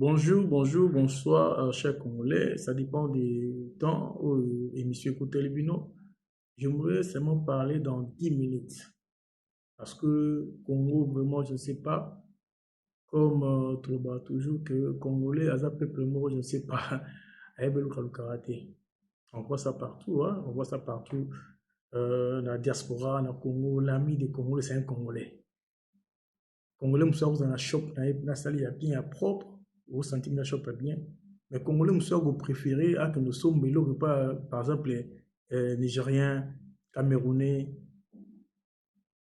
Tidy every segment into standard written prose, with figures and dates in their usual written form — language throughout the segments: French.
Bonjour, bonjour, bonsoir, chers Congolais. Ça dépend des temps et monsieur écoutez les bino. J'aimerais seulement parler dans 10 minutes. Parce que Congo, vraiment, je ne sais pas, comme Troba toujours, que Congolais, à peuple mort, je ne sais pas, avec le karaté. On voit ça partout, hein? On voit ça partout. Dans la diaspora, dans le Congo, l'ami des Congolais, c'est un Congolais. Congolais, nous sommes dans la shop, dans la salle, il y a bien propre, au centime la shop est bien. Mais Congolais, nous sommes préférés à que nous sommes, mais pas, par exemple, Nigériens, Camerounais,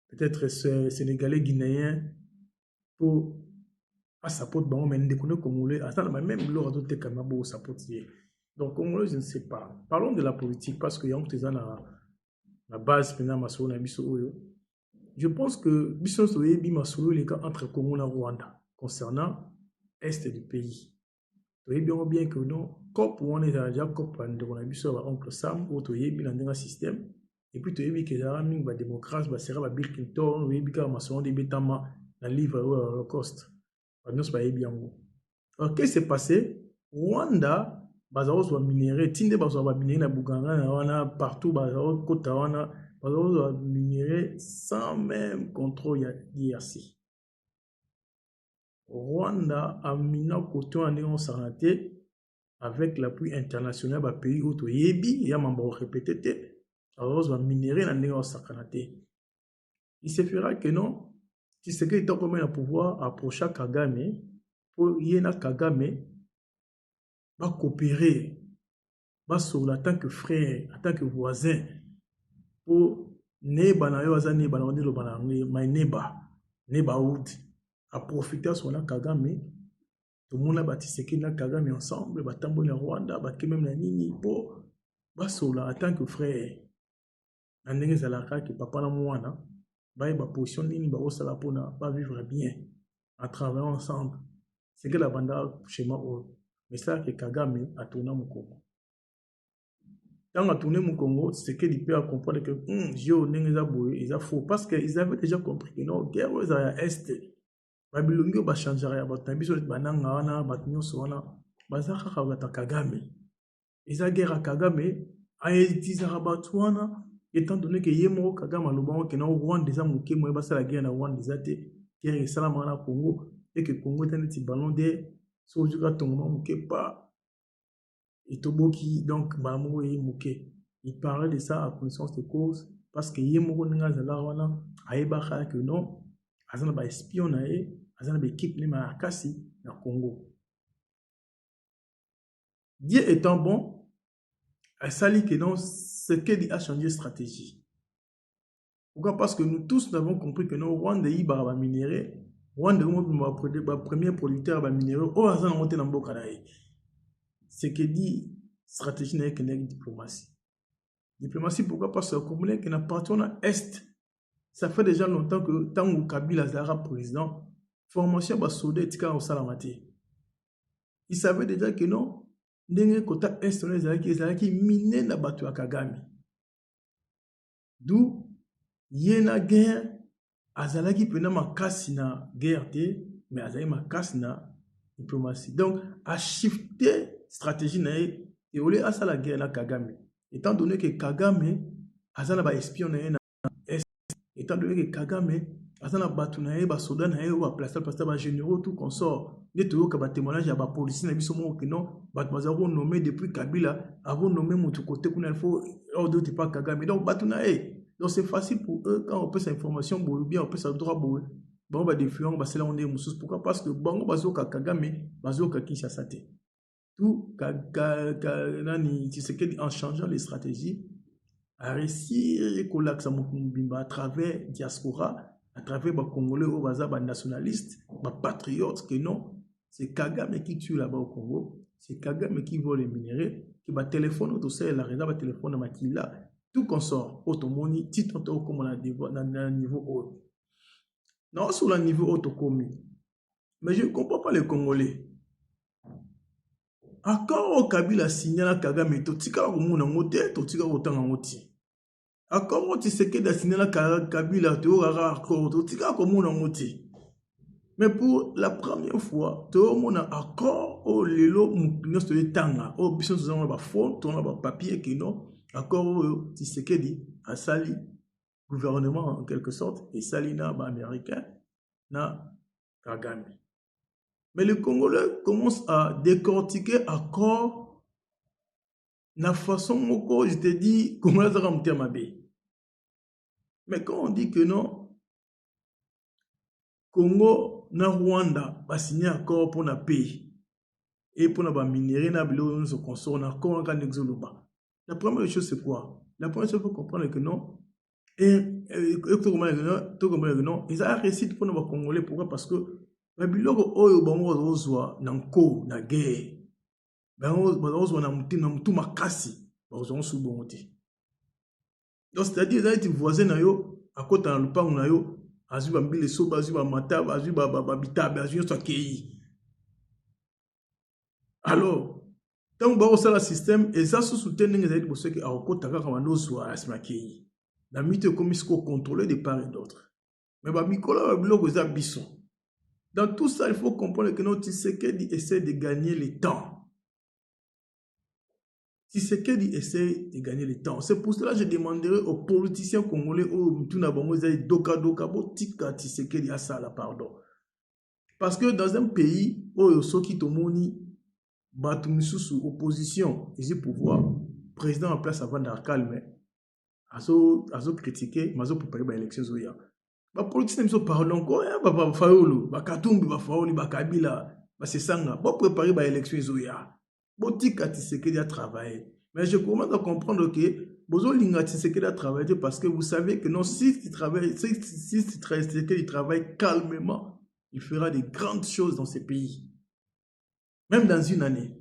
peut-être Sénégalais, Guinéens, pour à support, bon, mais nous connaissons Congolais, même l'or d'autres Camerounais, support. Donc, Congolais, je ne sais pas. Parlons de la politique, parce qu'il y a la base, maintenant, je pense que Bisson Soyebi Masolo les cas entre Congo et Rwanda concernant est du pays. Toyebi bien que non, COP on est déjà COP de on a vu sur oncle Sam ou Toyebi dans un système et puis Toyebi que la ming ba démocratie ba sera ba Bill Clinton Toyebi ka Masolo de betama dans livre Holocaust. Nous pas bien. Alors qu'est-ce qui s'est passé? Rwanda bazaro zo minéré tinde bazaro ba minéré na Buganga na wana partout bazaro kota wana bazaro minéré sans même contrôle IRC. Rwanda a mina koto ane on s'arrêté avec l'appui international ba pays auto yebi ya mambo répété te bazaro ba minéré na ndenge on s'arrêté. Il se fera que non, si c'est que il t'a comme un pouvoir approcher Kagame pour yena Kagame va coopérer, va sur en tant que frère, en tant que voisin, pour neba na yo aza neba na wani lo bana my neighborhood, à profiter sur la Kagame, tout le monde a bâti na Kagame ensemble, batambo na Rwanda, baki même na nini, pour va sur en tant que frère, na ndenge zalaka ki papa na mwana, ba position nini ba osala pona, ba vivre bien, en travaillant ensemble. C'est que la banda schéma mais ça que Kagame a tourné mon Congo. Quand a tourné mon Congo, c'est que les pays a compris que Jio n'est pas faux parce qu'ils avaient déjà compris que non, guerre aux est, Babilongo va changer rien, Batabiso bananga wana, Batinyoso wana, Bazaka Kagata Kagame. Ils a guerre à Kagame, a été Zarabatouana, étant donné que Yemo Kagame a l'oban que non Rwanda déjà mouké, moi basa la guerre na Rwanda déjà te, guerre et salamana Congo, et que Congo est un petit ballon d'air. So du cas ton nom pas et Toboki donc Bamou et Mouké. Il parlait de ça à connaissance de cause parce que Yemoko Nga Zalawana Aebaka que non, Azana ba espion nae, Azana ba équipe les Marakasi na Congo. Dieu étant bon, elle s'allie que non, ce qu'il a changé de stratégie. Pourquoi? Parce que nous tous avons compris que non, Rwanda y va minérer. Rwanda est le premier producteur de minéraux. Oh, ça a monté dans le Bokanaï. Ce que dit stratégie n'est que diplomatie. Diplomatie, pourquoi? Parce que comme qui n'a pas à Est, ça fait déjà longtemps que tant que Kabila Zara président, formation va sauder tika au Salamati. Il savait déjà que non, n'engé kota Est, on qui miné na batu à Kagame. D'où yena guerre. Azalaki pena makasi na guerre te, mais azalaki makasi na diplomatie. Donc, a shifté stratégie na et au lieu à ça la guerre na Kagame. Étant donné que Kagame azala ba espion na est, étant donné que Kagame azala batu na ba soldat na ba placer ba généraux tout consort. Des tout ka ba témoignage ya ba policier na biso mo que non, ba bazaro nommé depuis Kabila, avant nommé mutu côté kuna il faut ordre pas Kagame. Donc batu na donc c'est facile pour eux quand on peut cette information bien on peut ça droit bon bah défiant bah c'est là on est moussous. Pourquoi? Parce que bango bazoka Kagame bazoka Kinshasa te tout nani tu sais que en changeant les stratégies a réussi à Mukubimba à travers diaspora, à travers les Congolais au bazar nationalistes, les patriotes que non, c'est Kagame qui tue là-bas au Congo, c'est Kagame qui vole les minéraux, qui va téléphoner tout ça, la réserve va téléphoner à Makila. Tout consort, automoni, titre comme on a dans le niveau haut. Non, sur le niveau autocomi. Mais je ne comprends pas les Congolais. Encore au Kabila signé la Kagame, totika au monde en moté, totika au temps en moti. Encore tu sais que signé la Kabila, tu auras encore, totika au monde en moti. Mais pour la première fois, tout le monde a accord au lelo moukinyo se tanga, au biso se zama ba fond, on a ba papier qui non, accord au Tshisekedi a sali gouvernement en quelque sorte et salina ba américain na Kagame. Mais les Congolais commencent à décortiquer accord la façon moko, je te dis, comment ça va me mabe. Mais quand on dit que non, Congo na Rwanda va signer accord pour la paix et pour la minerie na bilo nous consort na accord en exoloba. La première chose c'est quoi? La première chose il faut comprendre que non tout comprendre que non, ils ont réussi pour nos Congolais. Pourquoi? Parce que la biloko oyo bango ozwa na nko na guerre. Bango ozwa na mutu makasi, bazwa su bongo te. Donc c'est-à-dire ils ont été voisins na yo, à côté na lupango na yo. Azui bambile so bazui ba mataba azui ba bitabe azui so kei. Alors tant ba osala système et ça sous soutenir les aides pour ceux qui a okota kaka manozo asma kei. La mythe comme il faut contrôler de part et d'autre. Mais ba mikola ba biloko za biso. Dans tout ça il faut comprendre que notre Tshisekedi essaie de gagner le temps. Tshisekedi essaie de gagner le temps. C'est pour cela que je demanderai aux politiciens congolais au Mtuna Bango doka bo tika Tshisekedi à ça la pardon. Parce que dans un pays où soki tomoni batu misusu opposition et pouvoir président en place avant d'ar calme azo critiquer mazo préparer ba élection zoya. Ba politiciens miso pardon ko ba Fayulu ba Katumbi ba Faoli ba Kabila ba Sesanga ba préparer ba élection zoya. Botika Tshisekedi a travaillé. Mais je commence à comprendre que Bozo Linga Tshisekedi a travaillé parce que vous savez que non, si Tshisekedi travaille calmement, il fera de grandes choses dans ces pays. Même dans une année.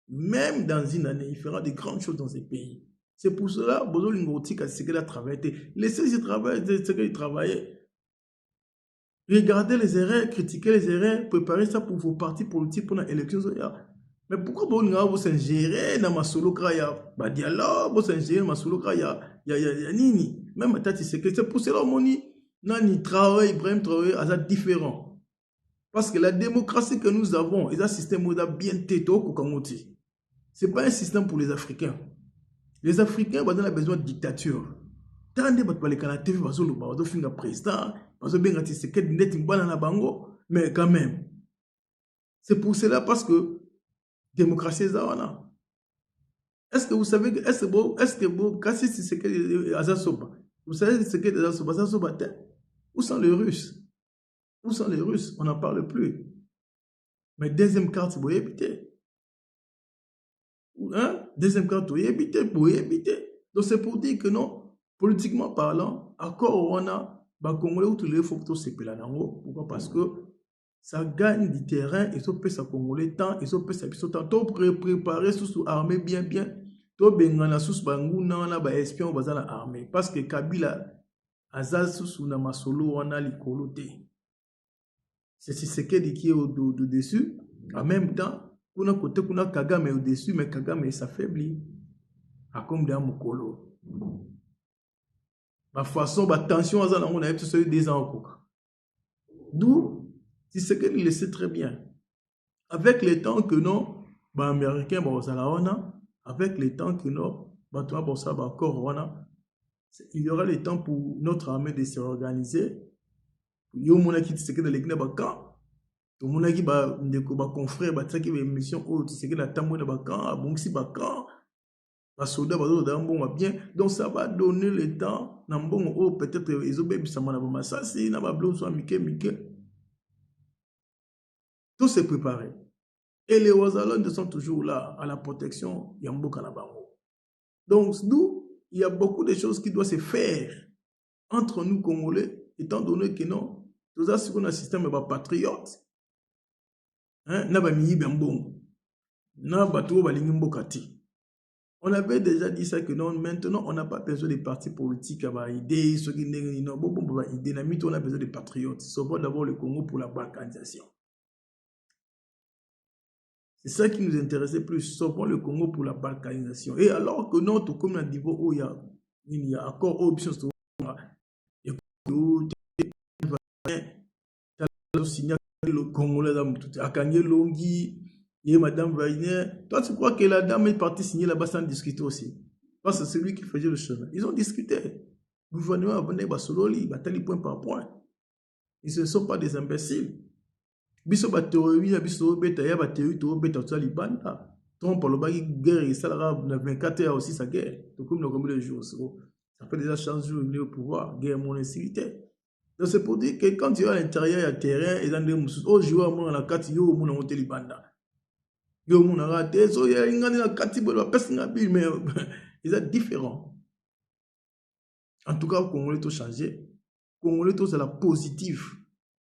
Même dans une année, il fera de grandes choses dans ces pays. C'est pour cela que Bozo Linga Tshisekedi a travaillé. Laissez Tshisekedi travailler. Regardez les erreurs, critiquez les erreurs, préparez ça pour vos partis politiques pour l'élection. Mais pourquoi vous s'ingérez dans ma solo kraya? Bah dialogue, vous s'ingérez dans ma solo kraya. Ya nini. Même tati c'est que c'est pour cela moni nani Traoré, Ibrahim Traoré, ça différent. Parce que la démocratie que nous avons, est un système où bien této kokangoti. C'est pas un système pour les Africains. Les Africains, ils ont besoin de dictature. Tant de battre les Canadiens, ils ont fait un président, ils ont bien dit c'est que net na bango, mais quand même. C'est pour cela parce que démocratie zawana. Est-ce que vous savez que est-ce que kasi c'est que Azasoba. Vous savez ce que Azasoba où sont les Russes? Où sont les Russes? On n'en parle plus. Mais deuxième carte vous éviter. Hein? Deuxième carte vous éviter. Donc c'est pour dire que non, politiquement parlant, accord on a ba Congolais où tous les faut que se pela nango. Pourquoi? Parce que ça gagne du terrain et ça peut ça Congolais temps et ça peut ça temps tout préparer sous armée bien to bengana sous banguna na ba espion bazala armée parce que Kabila azal sous na masolo on a likoloté. C'est ce qui est au dessus en même temps kuna côté kuna Kagame au dessus mais Kagame s'affaiblit à comme dans mokolo. Ma façon ba tension azala on a tout celui des ans. D'où c'est ce qu'il le sait très bien. Avec le temps que non, les Américains, avec le temps que non, il y aura le temps pour notre armée de se réorganiser. Il y aura qui se dans les camps. Tout le monde qui va confrère, va traquer les missions hautes, c'est que la tambour de camp, bon si camp, les soldats vont bien. Donc ça va donner le temps. Peut-être ils ont bien ça m'a ça c'est na ba blou soit Mike. Tout s'est préparé. Et les Ouazalondes sont toujours là, à la protection Yamboka Nabango. Donc, nous, il y a beaucoup de choses qui doivent se faire entre nous, Congolais, étant donné que non, tout ça, c'est qu'on a un système de patriotes. On avait déjà dit ça que non, maintenant, on n'a pas besoin de partis politiques à idée, ceux qui n'ont pas idée, on a besoin de patriotes. Sauvons d'abord le Congo pour la balkanisation. C'est ça qui nous intéressait plus, sauvons le Congo pour la balkanisation. Et alors que notre comme un niveau où il y a encore options, signé le Congolais, Akanye Longi, et Madame Wagner. Toi, tu crois que la dame est partie signer là-bas sans discuter aussi? Parce que c'est lui qui faisait le chemin. Ils ont discuté. Le gouvernement a venu Basololi, batali point par point. Ils ne sont pas des imbéciles. Biso ba théorie, biso beta ya ba théorie to beta to libanda. Trump le bagi guerre et ça la 24 heures aussi sa guerre. Donc comme le jour, ça fait déjà 15 jours il est au pouvoir, guerre mon insécurité. Donc c'est pour dire que quand tu es à l'intérieur, il y a terrain et dans des mousses. Oh, je vois mon la carte yo mon monter libanda. Yo mon raté, so il y a une la carte bo la personne na bi mais ils sont différents. En tout cas, Congolais tout changé. Congolais tout c'est la positive.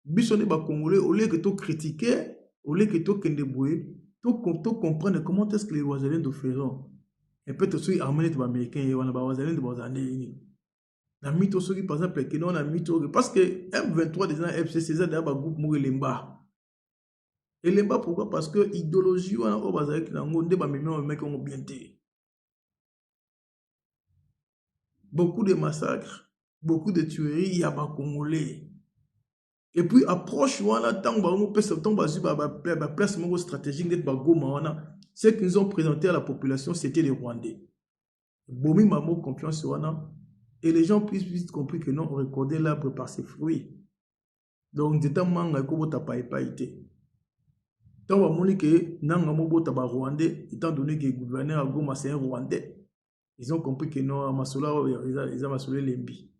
Bisonné ba Congolais au lieu que tout critiquer, au lieu que tout kendeboué, tout comprendre comment est-ce que les Oiselins de feront. Et peut-être aussi armés de américains et on a ba Oiselins de Bozane. Na mito soki par exemple que non na mito parce que M23 des FCC c'est un groupe mou Lemba. Et Lemba pourquoi? Parce que idéologie on a au bazar qui nango nde ba meme mec on bien té. Beaucoup de massacres, beaucoup de tueries, il y a ba Congolais. Et puis approche wana tant ba mo pesa tant ba place mo stratégique d'être ba goma wana, ce qu'ils ont présenté à la population c'était les Rwandais. Bomi mamo confiance wana. Et les gens puissent vite compris que non, on recordait l'arbre par ses fruits. Donc, c'est un manga qui pas été. Tant on a que nanga mobo taba rwandais, étant donné que le gouverneur à Goma c'est un rwandais, ils ont compris que non, Massola, ils ont Massola l'embi.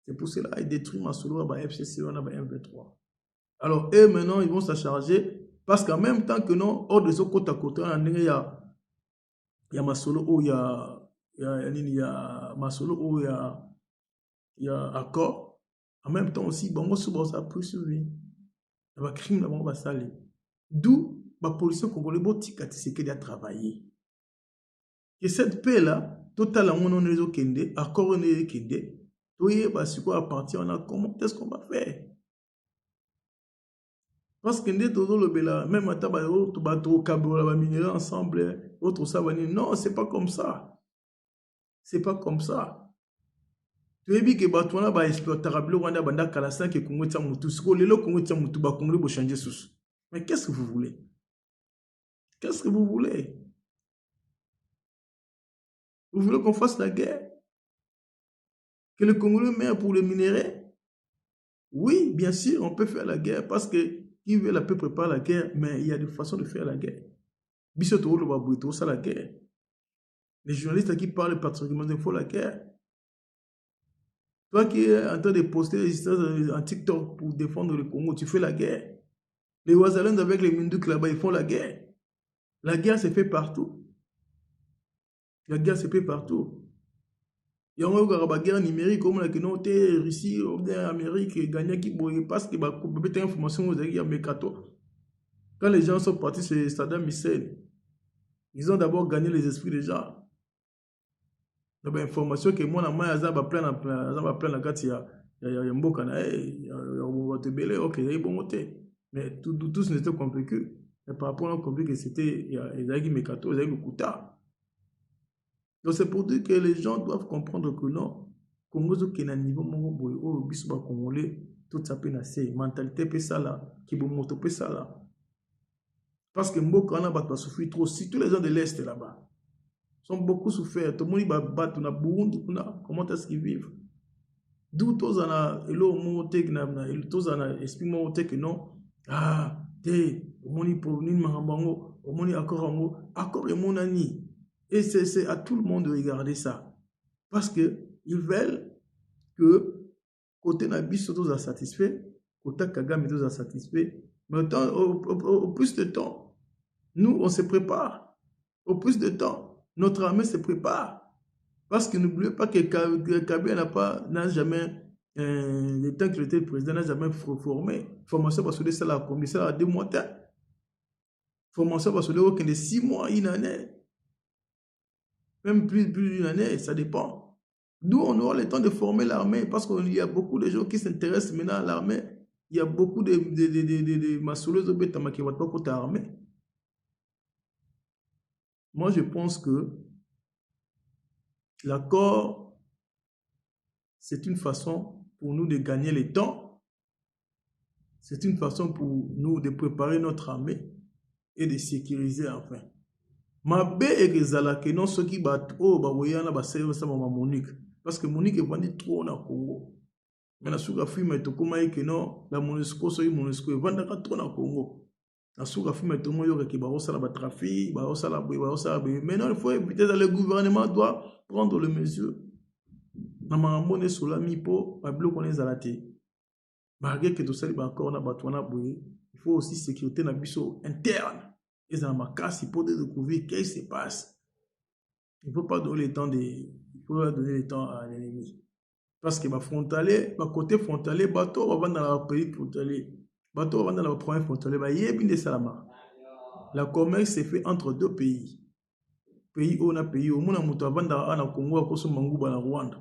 C'est pour cela qu'ils détruisent Massola, bah FCC, on a bah M23. Alors, eux maintenant, ils vont s'en charger parce qu'en même temps que non, hors des autres côte à côté, il y a Masolo, il y a Masolo, il y a accord. En même temps aussi, bon, ça a pris sur lui. Il y a un crime là-bas, on va saler. D'où la police congolaise qui a travaillé. Et cette paix-là, totalement on est au Kende, accord on est au Kende, oui, bah, c'est quoi à partir, on a comment est-ce qu'on va faire? Parce que nous sommes le bela, même à Tabayo, tu vas tout minérer ensemble, autre ça va dire, non, c'est pas comme ça. C'est pas comme ça. Tu as vu que Batouana va exploiter le Rwanda banda kalasa que Congo tient mutu. Ce que le Congo tient mutu ba Congo va changer sous. Mais qu'est-ce que vous voulez? Qu'est-ce que vous voulez? Vous voulez qu'on fasse la guerre? Que le Congolais meurt pour le minerai? Oui, bien sûr, on peut faire la guerre parce que qui veut la paix prépare la guerre, mais il y a des façons de faire la guerre. Bissoto le babouito, ça la guerre. Les journalistes qui parlent patriotiquement, il faut la guerre. Toi qui es en train de poster des histoires en TikTok pour défendre le Congo, tu fais la guerre. Les Ouazalans avec les Mindouk là-bas, ils font la guerre. La guerre se fait partout. La guerre se fait partout. Il y a une guerre numérique comme la Russie, Amérique, gagné qui parce que les informations aux Mécato. Quand les gens sont partis sur Saddam Hussein, ils ont d'abord gagné les esprits des gens. Il y a information que moi, je vais plein la carte, il y a un beau canal, il y a un tébélé, ok, il y a un bon côté. Mais tous n'étaient convaincus. Mais par rapport à compris que c'était, il y a eu Mécato, il y a eu le Kouta. Donc c'est pour dire que les gens doivent comprendre que non, Congo qui est à niveau au bisba congolais, toute sa peine assez, mentalité peut ça là, qui peut monter peut ça là. Parce que Mboka on a souffert trop, si tous les gens de l'Est là-bas sont beaucoup souffert, tout le monde va battre, on a Burundi, comment est-ce qu'ils vivent? D'où tous en a, et là, tous en a, explique-moi que non, ah, t'es, au monde pour venir mahambango, au monde accord et mon ami. Et c'est à tout le monde de regarder ça. Parce qu'ils veulent que côté Nabi tous a satisfait, côté Kagame tous a satisfait. Mais au plus de temps, nous, on se prépare. Au plus de temps, notre armée se prépare. Parce que n'oubliez pas que Kabila n'a jamais, le temps qu'il était président, n'a jamais formé. Formation parce que ça a commencé à 2 mois. Formation parce que de 6 mois, une année. Même plus d'une année, ça dépend. D'où on aura le temps de former l'armée, parce qu'il y a beaucoup de gens qui s'intéressent maintenant à l'armée. Il y a beaucoup de massoleuses qui vont pas côté armée. Moi, je pense que l'accord, c'est une façon pour nous de gagner le temps. C'est une façon pour nous de préparer notre armée et de sécuriser enfin. Mabe ekezalaka non soki bato oyo baboyana basali osama Monique parce que Monique evandi trop na Congo. Mais na suka film etokoma eke non la MONUSCO soki MONUSCO evandaka trop na Congo. Na suka film etomo yoka ki baosala ba trafic, baosala boye. Maintenant il faut éviter le gouvernement doit prendre les mesures. Na makambo ne solami po babiloko na ezala te. Malgré que tout ça ba encore na bato na boye, il faut aussi sécurité na biso interne. Ils ont ma casse, il faut découvrir qu'est-ce qui se passe. Il ne faut pas donner le temps à l'ennemi. Parce que frontalier, côté frontalier, bateau va dans le pays frontalier. Bateau va dans le premier frontalier, la commerce s'est fait entre deux pays. Pays où on a pays où on a mutavanda na Congo à cause manguba na Rwanda.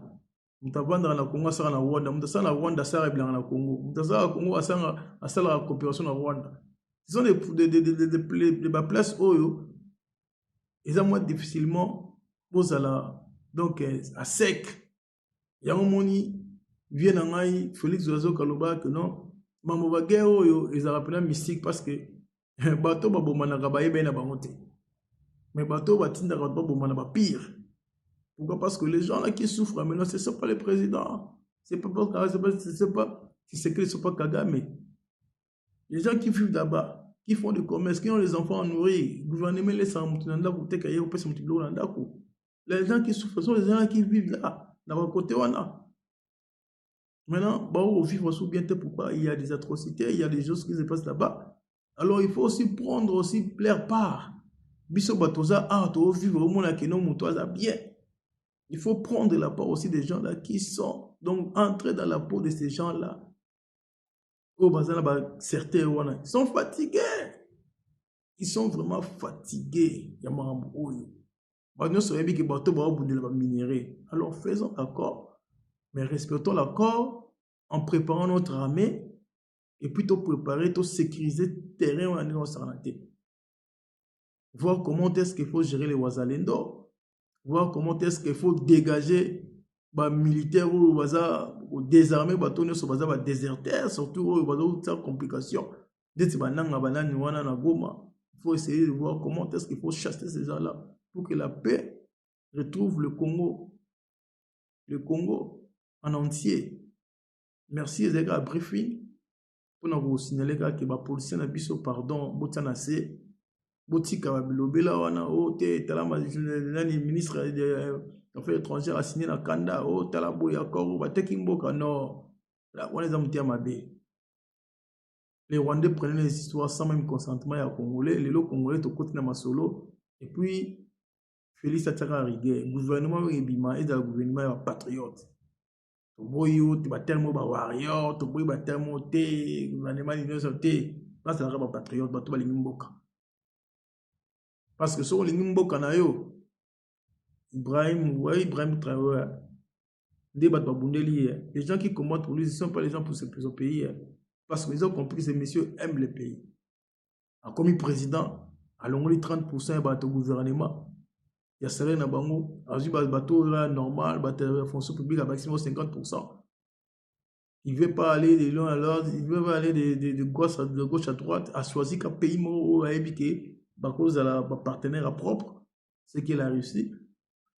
Mutavanda na Congo ça na Rwanda, mutasana Rwanda ça rebla na Congo. Mutasana Congo ça la coopération na Rwanda. Ce sont des places où ils ont moins difficilement donc à sec. Il y a un moment vient en Félix Oiseau Kaloba que non, maman va guerre ils ont rappelé mystique parce que bateau ba bomana kabaye ben na bangote. Mais bateau ba tinda ba bomana ba pire. Pourquoi? Parce que les gens là qui souffrent maintenant ce sont pas les présidents. C'est pas c'est que ne sont pas Kagame. Les gens qui vivent là-bas, qui font du commerce, qui ont les enfants à nourrir, le gouvernement laisse un les gens qui souffrent sont les gens qui vivent là, dans le côté où on a. Maintenant, on vit sous bien pourquoi il y a des atrocités, il y a des choses qui se passent là-bas. Alors il faut aussi prendre aussi plaire part. Biso batoza vivre au monde qui non bien. Il faut prendre la part aussi des gens là qui sont donc entrer dans la peau de ces gens-là. Certains ils sont fatigués. Ils sont vraiment fatigués. Alors faisons accord, mais respectons l'accord en préparant notre armée et plutôt préparer, tout sécuriser le terrain où on s'arrête. Voir comment est-ce qu'il faut gérer les Wazalendo, voir comment est-ce qu'il faut dégager les militaires ou désarmer les déserteurs, surtout les complications. Il faut essayer de voir comment est-ce qu'il faut chasser ces gens-là pour que la paix retrouve le Congo en entier. Merci les gars, briefing. Pour vous signaler que les policiers n'ont pas pardon, botanase, botika bilobela wana ote talama nani ministre des Affaires étrangères a signé na Kanda o talabo ya koro bateki mboka non. Là on les a mutia mabe. Les Rwandais prenaient les histoires sans même consentement à Congolais. Les Congolais te côté na masolo. Et puis, Félix Atara Riguet, gouvernement Ebima et dans le gouvernement patriote. Toboyo, tu vas tellement warrior, toboyo va tellement té, gouvernement d'union sauté. Là, c'est un patriote, tu vas l'imboka. Parce que sur l'imboka na yo, Ibrahim Traoré, les gens qui commentent pour lui, ce ne sont pas les gens pour ce pays. Parce qu'ils ont compris que ces messieurs aiment le pays. A commis président, allons les 30% de gouvernement. Il y a salaire na bango, azu bateau là normal, bateau fonction publique à maximum 50%. Il ne veut pas aller de l'un à l'autre, il veut pas aller de gauche à droite, à choisir qu'un pays mo a ébiqué, par cause de la partenaire propre, ce qu'il a réussi.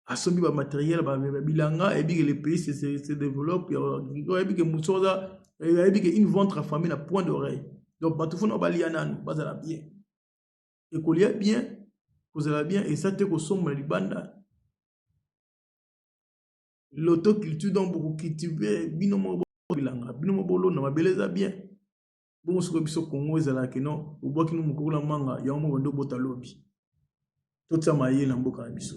À sommer le matériel, bilanga, et bien les pays se développent, il y a une ventre affamée à point d'oreille. Donc, bateau faut pas lianan, pas à la bien. Et qu'on y a bien, vous allez bien, et ça te consomme les bandes. L'autoculture dans beaucoup cultivé, binomo bilanga, binomo bolo, na mabeleza bien. Bon, ce que biso Congo est là, que non, au bois qui nous moukoula manga, il y a un moment de bota lobby. Tout ça m'a yé l'amboka biso.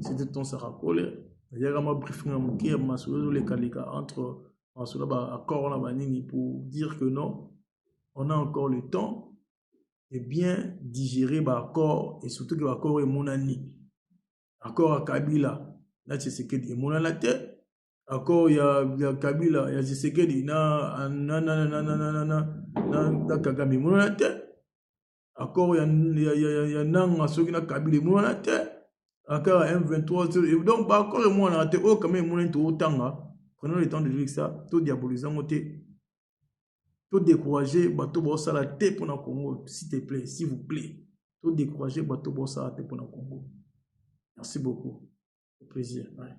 C'était ton saracole. Il y a un briefing à mouki, à masolo les kalika entre accord là pour dire que non, on a encore le temps de bien digérer l'accord et surtout que l'accord est mon ami. Accord à Kabila, là c'est ce que dit mon la tête. Accord il y a Kabila, il y a ce que dit na Kagame mon la tête. Accord il y a nanga ceux qui na Kabila mon la tête. Accord M23 donc accord mon la tête oh quand même mon tout autant. Prenons le temps de dire ça, tout diabolisant côté. tout décourager bateau bossa la tête pour le Congo, s'il te plaît, s'il vous plaît. Tout décourager bateau bossa la tête pour le Congo. Merci beaucoup. Au plaisir. Ouais.